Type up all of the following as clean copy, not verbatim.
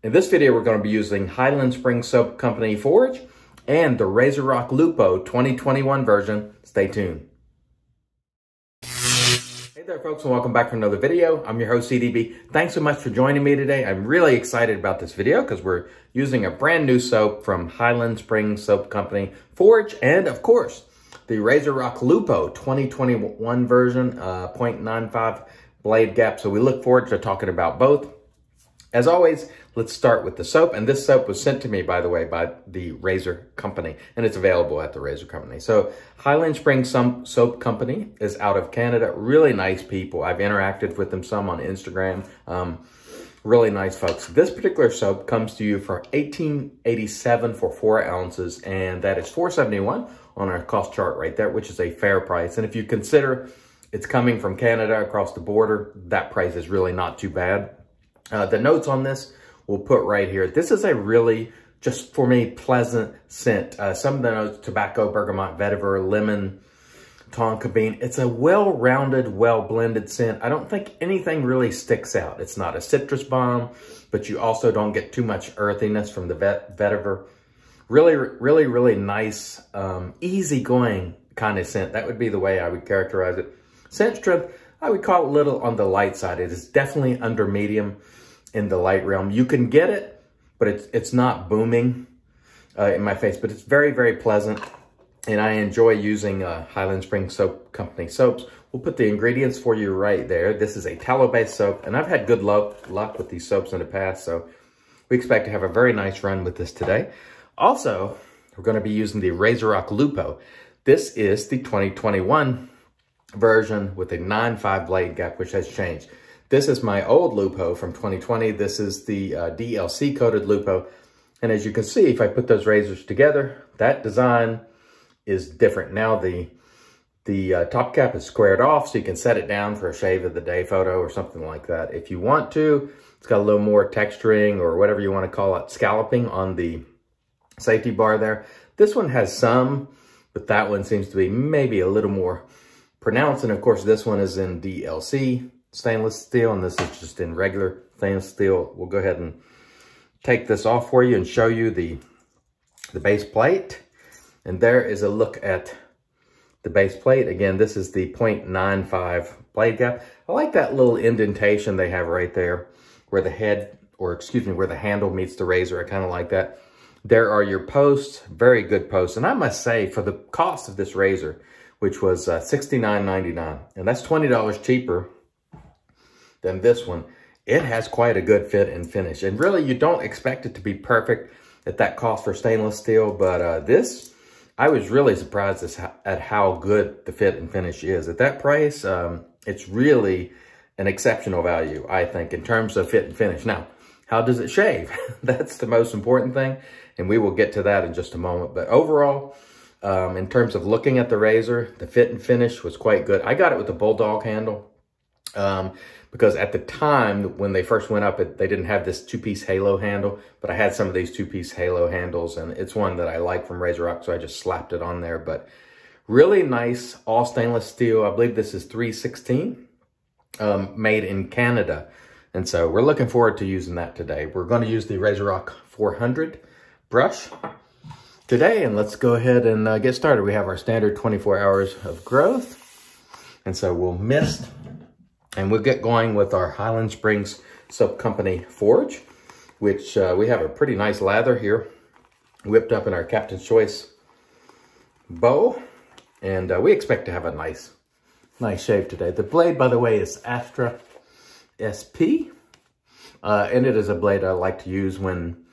In this video, we're going to be using Highland Spring Soap Company Forge and the RazoRock Lupo 2021 version. Stay tuned. Hey there folks, and welcome back to another video. I'm your host CDB. Thanks so much for joining me today. I'm really excited about this video because we're using a brand new soap from Highland Spring Soap Company Forge and of course the RazoRock Lupo 2021 version, 0.95 blade gap. So we look forward to talking about both. As always, let's start with the soap. And this soap was sent to me, by the way, by the Razor Company, and it's available at the Razor Company. So Highland Spring Soap Company is out of Canada. Really nice people. I've interacted with them some on Instagram. Really nice folks. This particular soap comes to you for $18.87 for 4 ounces, and that is $4.71 on our cost chart right there, which is a fair price. And if you consider it's coming from Canada across the border, that price is really not too bad. The notes on this we'll put right here. This is a really, just for me, pleasant scent. Some of the notes: tobacco, bergamot, vetiver, lemon, tonka bean. It's a well-rounded, well-blended scent. I don't think anything really sticks out. It's not a citrus bomb, but you also don't get too much earthiness from the vetiver. Really nice, easygoing kind of scent. That would be the way I would characterize it. Scent strength, I would call it a little on the light side. It is definitely under medium in the light realm. You can get it, but it's not booming in my face, but it's very pleasant. And I enjoy using Highland Spring Soap Company soaps. We'll put the ingredients for you right there. This is a tallow-based soap, and I've had good luck with these soaps in the past, so we expect to have a very nice run with this today. Also, we're going to be using the RazoRock Lupo. This is the 2021 version with a 9.5 blade gap, which has changed. This is my old Lupo from 2020. This is the DLC coated Lupo. And as you can see, if I put those razors together, that design is different. Now the top cap is squared off, so you can set it down for a shave of the day photo or something like that. If you want to, it's got a little more texturing or whatever you want to call it, scalloping on the safety bar there. This one has some, but that one seems to be maybe a little more pronounced. And of course, this one is in DLC stainless steel, and this is just in regular stainless steel. We'll go ahead and take this off for you and show you the base plate. And there is a look at the base plate. Again, this is the 0.95 blade gap. I like that little indentation they have right there where the head, or excuse me, where the handle meets the razor. I kind of like that. There are your posts, very good posts. And I must say, for the cost of this razor, which was $69.99, and that's $20 cheaper than this one, it has quite a good fit and finish. And really, you don't expect it to be perfect at that cost for stainless steel, but this, I was really surprised at how good the fit and finish is. At that price, it's really an exceptional value, I think, in terms of fit and finish. Now, how does it shave? That's the most important thing, and we will get to that in just a moment. But overall, in terms of looking at the razor, the fit and finish was quite good. I got it with the Bulldog handle because at the time when they first went up, they didn't have this two-piece halo handle, but I had some of these two-piece halo handles, and it's one that I like from RazoRock, so I just slapped it on there. But really nice, all stainless steel. I believe this is 316, made in Canada. And so we're looking forward to using that today. We're going to use the RazoRock 400 brush today, and let's go ahead and get started. We have our standard 24 hours of growth, and so we'll mist, and we'll get going with our Highland Springs Soap Company Forge, which we have a pretty nice lather here, whipped up in our Captain's Choice bow, and we expect to have a nice shave today. The blade, by the way, is Astra SP, and it is a blade I like to use when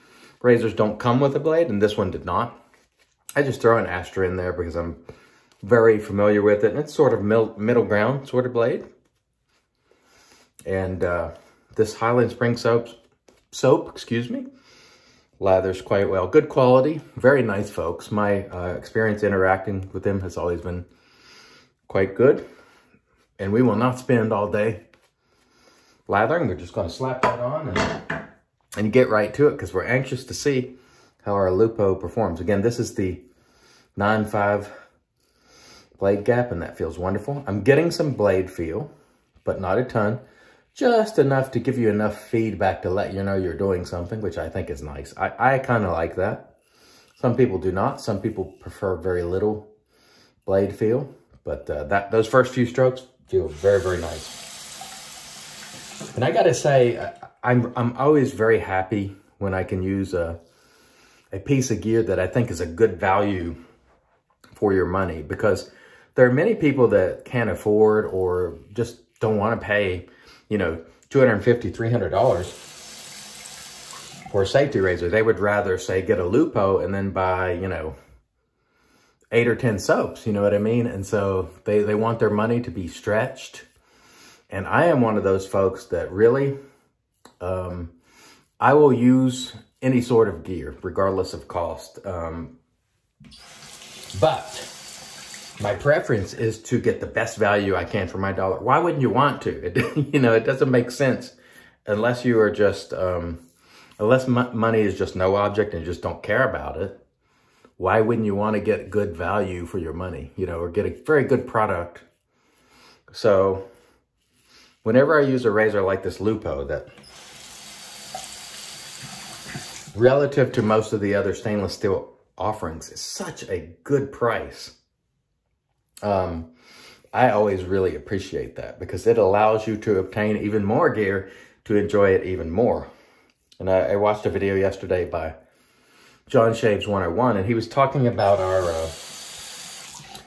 razors don't come with a blade, and this one did not. I just throw an Astra in there because I'm very familiar with it, and it's sort of middle ground sort of blade. And this Highland Spring soap, lathers quite well. Good quality, very nice folks. My experience interacting with them has always been quite good. And we will not spend all day lathering. We're just going to slap that on and get right to it because we're anxious to see how our Lupo performs. Again, this is the 9.5 blade gap, and that feels wonderful. I'm getting some blade feel, but not a ton. just enough to give you enough feedback to let you know you're doing something, which I think is nice. I kind of like that. Some people do not. Some people prefer very little blade feel, but those first few strokes feel very, very nice. And I got to say, I'm always very happy when I can use a piece of gear that I think is a good value for your money, because there are many people that can't afford or just don't want to pay, you know, $250, $300 for a safety razor. They would rather, say, get a Lupo and then buy, you know, 8 or 10 soaps, you know what I mean? And so they want their money to be stretched. And I am one of those folks that really, I will use any sort of gear, regardless of cost. But my preference is to get the best value I can for my dollar. Why wouldn't you want to? You know, it doesn't make sense unless you are just, unless money is just no object and you just don't care about it. Why wouldn't you want to get good value for your money, you know, or get a very good product? So whenever I use a razor like this Lupo, that relative to most of the other stainless steel offerings is such a good price, I always really appreciate that, because it allows you to obtain even more gear to enjoy it even more. And I watched a video yesterday by John Shaves 101, and he was talking about our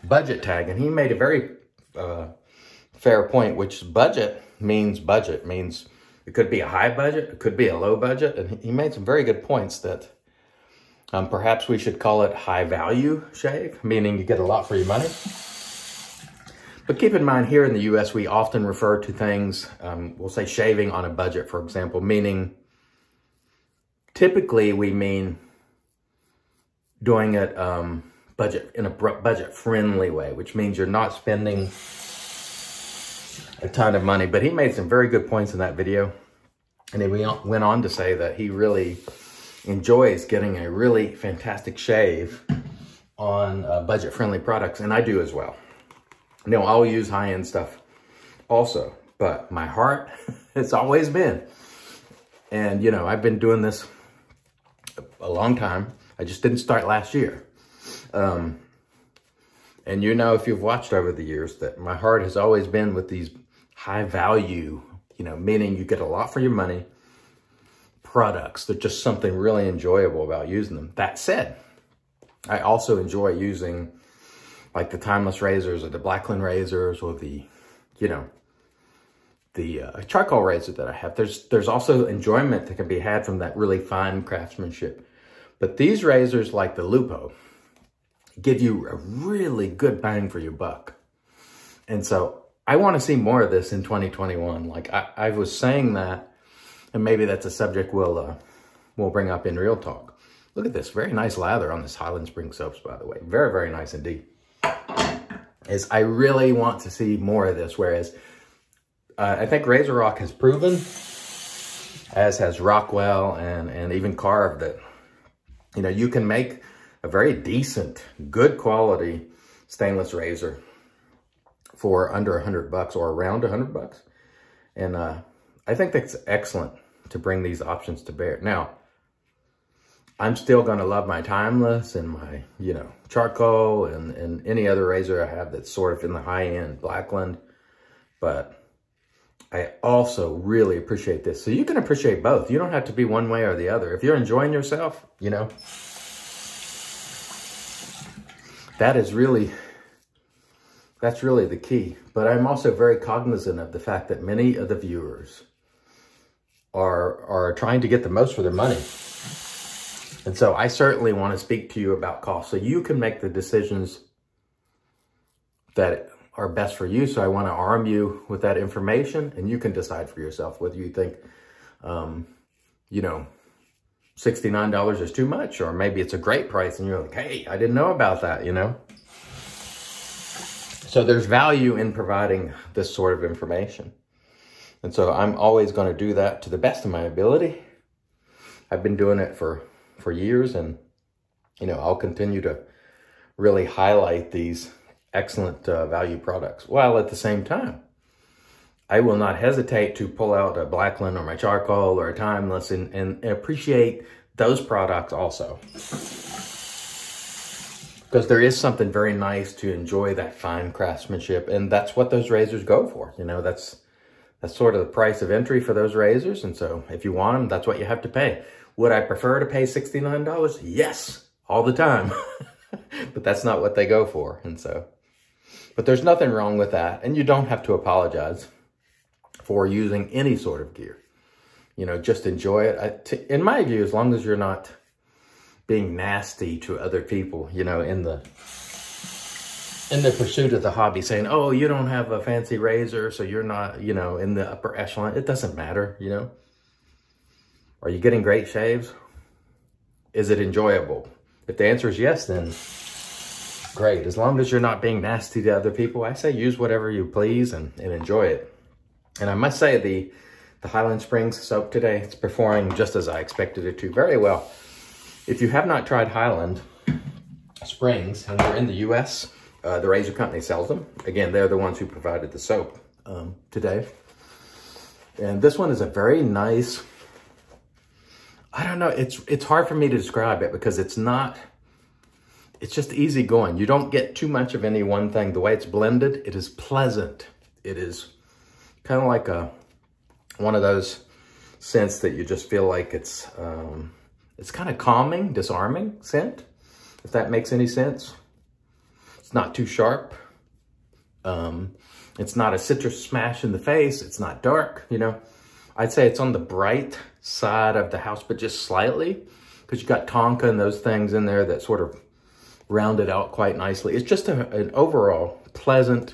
budget tag, and he made a very fair point, which budget means it could be a high budget, it could be a low budget, and he made some very good points that perhaps we should call it high value shave, meaning you get a lot for your money. But keep in mind, here in the US, we often refer to things, we'll say shaving on a budget, for example, meaning typically we mean doing it in a budget-friendly way, which means you're not spending a ton of money. But he made some very good points in that video. And he went on to say that he really enjoys getting a really fantastic shave on budget-friendly products, and I do as well. You know, I'll use high-end stuff also, but my heart, it's always been. And, you know, I've been doing this a long time. I just didn't start last year. And, you know, if you've watched over the years, that my heart has always been with these high value, you know, meaning you get a lot for your money, products. They're just something really enjoyable about using them. That said, I also enjoy using like the timeless razors or the Blackland razors or the, you know, the charcoal razor that I have. There's also enjoyment that can be had from that really fine craftsmanship. But these razors like the Lupo give you a really good bang for your buck. And so I want to see more of this in 2021. Like I was saying that, and maybe that's a subject we'll bring up in Real Talk. Look at this, very nice lather on this Highland Spring soaps, by the way. Very, very nice indeed. I really want to see more of this, whereas I think RazoRock has proven, as has Rockwell and even Carve, that, you know, you can make a very decent, good quality stainless razor for under $100 or around $100. And I think that's excellent to bring these options to bear. Now, I'm still going to love my timeless and my, you know, charcoal and any other razor I have that's sort of in the high end, Blackland. But I also really appreciate this. So you can appreciate both. You don't have to be one way or the other. If you're enjoying yourself, you know, that's really the key. But I'm also very cognizant of the fact that many of the viewers are trying to get the most for their money. And so I certainly want to speak to you about cost so you can make the decisions that are best for you. So I want to arm you with that information, and you can decide for yourself whether you think, you know, $69 is too much, or maybe it's a great price and you're like, hey, I didn't know about that, you know? So there's value in providing this sort of information. And so I'm always going to do that to the best of my ability. I've been doing it for years, and, you know, I'll continue to really highlight these excellent value products, while at the same time, I will not hesitate to pull out a Blackland or my charcoal or a Timeless and appreciate those products also. Because there is something very nice to enjoy that fine craftsmanship, and that's what those razors go for. You know, that's sort of the price of entry for those razors, and so if you want them, that's what you have to pay. Would I prefer to pay $69? Yes, all the time. But that's not what they go for, and so. But there's nothing wrong with that, and you don't have to apologize for using any sort of gear. You know, just enjoy it. In my view, as long as you're not being nasty to other people, you know, in the pursuit of the hobby, saying, oh, you don't have a fancy razor, so you're not, you know, in the upper echelon. It doesn't matter, you know. Are you getting great shaves? Is it enjoyable? If the answer is yes, then great. As long as you're not being nasty to other people, I say use whatever you please and enjoy it. And I must say the Highland Springs soap today, it's performing just as I expected it to, very well. If you have not tried Highland Springs and you're in the US, the razor company sells them. Again, they're the ones who provided the soap today. And this one is a very nice, I don't know, it's hard for me to describe it because it's just easy going. You don't get too much of any one thing. The way it's blended, it is pleasant. It is kind of like one of those scents that you just feel like it's kind of calming, disarming scent, if that makes any sense. It's not too sharp. It's not a citrus smash in the face. It's not dark, you know. I'd say it's on the bright side of the house, but just slightly, because you got tonka and those things in there that sort of round it out quite nicely. It's just an overall pleasant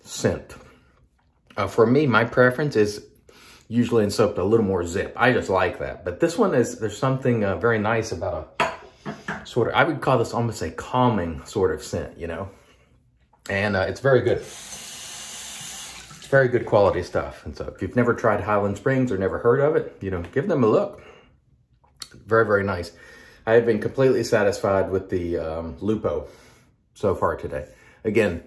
scent. For me, my preference is usually in soap a little more zip. I just like that. But this one there's something very nice about a sort of, I would call this almost a calming sort of scent, you know. And it's very good. It's very good quality stuff. And so if you've never tried Highland Springs or never heard of it, you know, give them a look. Very, very nice. I have been completely satisfied with the Lupo so far today. Again,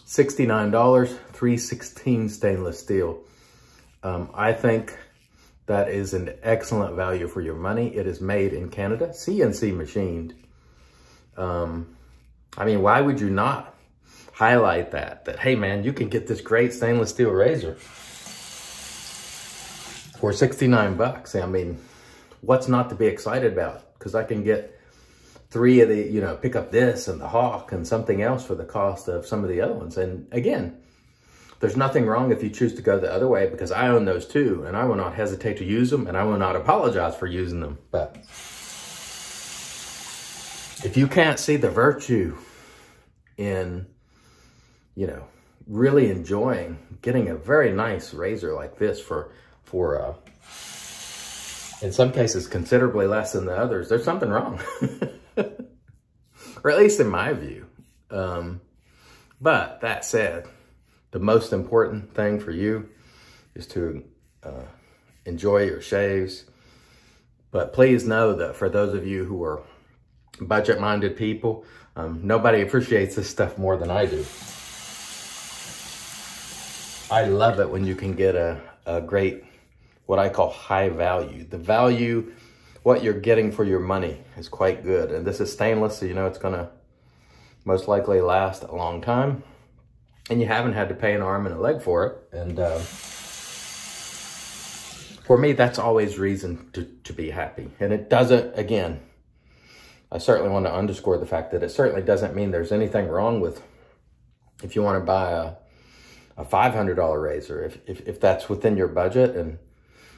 $69, 316 stainless steel. I think that is an excellent value for your money. It is made in Canada, CNC machined. I mean, why would you not highlight that, hey man, you can get this great stainless steel razor for 69 bucks. I mean, what's not to be excited about? Because I can get 3 of the, you know, pick up this and the Hawk and something else for the cost of some of the other ones. And again, there's nothing wrong if you choose to go the other way, because I own those too, and I will not hesitate to use them, and I will not apologize for using them. But if you can't see the virtue in, you know, really enjoying getting a very nice razor like this for in some cases considerably less than the others, there's something wrong. Or at least in my view. But that said, the most important thing for you is to enjoy your shaves. But please know that for those of you who are budget-minded people, nobody appreciates this stuff more than I do. I love it when you can get a great, what I call high value. The value, what you're getting for your money is quite good. And this is stainless, so you know it's gonna most likely last a long time. And you haven't had to pay an arm and a leg for it. And for me, that's always reason to be happy. And it doesn't, again, I certainly want to underscore the fact that it certainly doesn't mean there's anything wrong with, if you want to buy a $500 razor, if that's within your budget and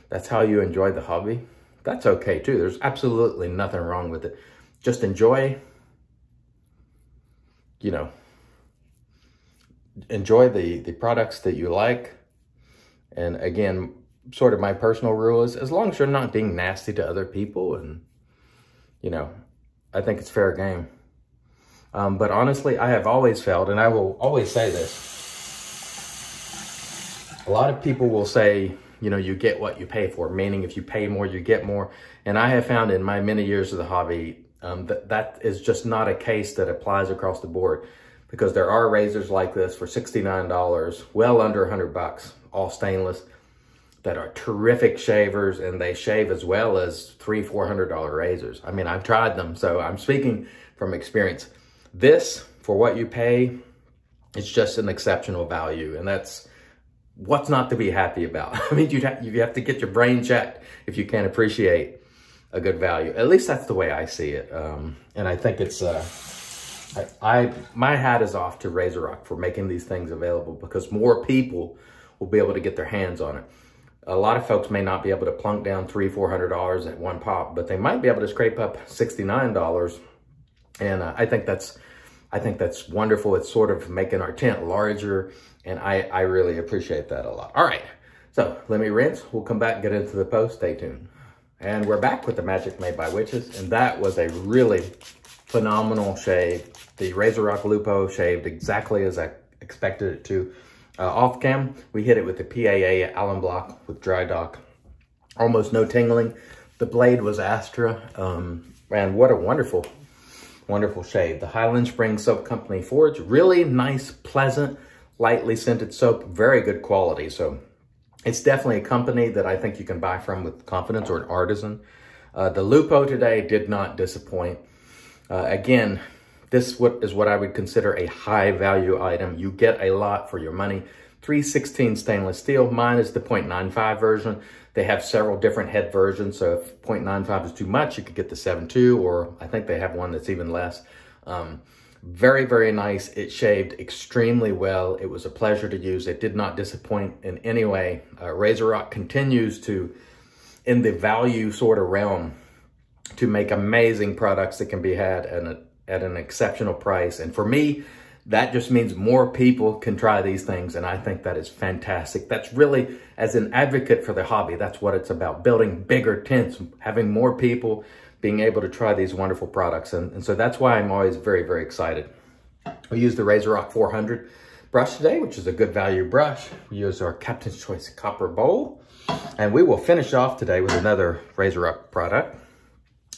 that's how you enjoy the hobby, that's okay too. There's absolutely nothing wrong with it. Just enjoy, you know, enjoy the products that you like. And again, sort of my personal rule is, as long as you're not being nasty to other people, and, you know, I think it's fair game. But honestly, I have always felt, and I will always say this, a lot of people will say, you know, you get what you pay for, meaning if you pay more, you get more. And I have found in my many years of the hobby, that is just not a case that applies across the board. because there are razors like this for $69, well under $100, all stainless, that are terrific shavers, and they shave as well as $300-400 razors. I mean, I've tried them, so I'm speaking from experience. This, for what you pay, it's just an exceptional value, and that's what's not to be happy about. I mean, you have to get your brain checked if you can't appreciate a good value. At least that's the way I see it. And I think it's, my hat is off to RazoRock for making these things available, because more people will be able to get their hands on it. A lot of folks may not be able to plunk down $300-400 at one pop, but they might be able to scrape up $69. And I think that's wonderful. It's sort of making our tent larger, and I really appreciate that a lot. All right, so let me rinse. We'll come back and get into the post. Stay tuned. And we're back with the Magic Made by Witches, and that was a really phenomenal shave. The RazoRock Lupo shaved exactly as I expected it to. Off cam, we hit it with the PAA Allen block with dry dock. Almost no tingling. The blade was Astra, and what a wonderful, wonderful shave. The Highland Springs Soap Company Forge, really nice, pleasant, lightly scented soap, very good quality. So it's definitely a company that I think you can buy from with confidence, or an artisan. The Lupo today did not disappoint. Again, this is what I would consider a high value item. You get a lot for your money. 316 stainless steel. Mine is the 0.95 version. They have several different head versions. So if 0.95 is too much, you could get the 7.2, or I think they have one that's even less. Very, very nice. It shaved extremely well. It was a pleasure to use. It did not disappoint in any way. RazoRock continues to, in the value sort of realm, to make amazing products that can be had at an exceptional price. And for me, that just means more people can try these things, and I think that is fantastic. That's really, as an advocate for the hobby, that's what it's about, building bigger tents, having more people being able to try these wonderful products. And so that's why I'm always very, very excited. We used the RazoRock 400 brush today, which is a good value brush. We used our Captain's Choice copper bowl, and we will finish off today with another RazoRock product,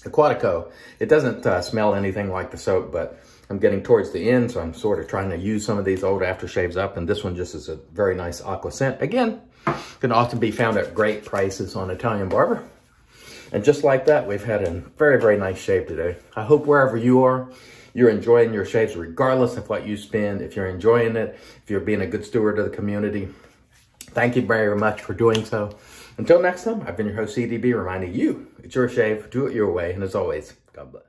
Aquatico. It doesn't smell anything like the soap, but I'm getting towards the end, so I'm sort of trying to use some of these old aftershaves up, and this one just is a very nice aqua scent. Again, can often be found at great prices on Italian Barber. And just like that, we've had a very, very nice shave today. I hope wherever you are, you're enjoying your shaves regardless of what you spend. If you're enjoying it, if you're being a good steward of the community, thank you very much for doing so. Until next time, I've been your host, CDB, reminding you, it's your shave, do it your way, and as always, God bless.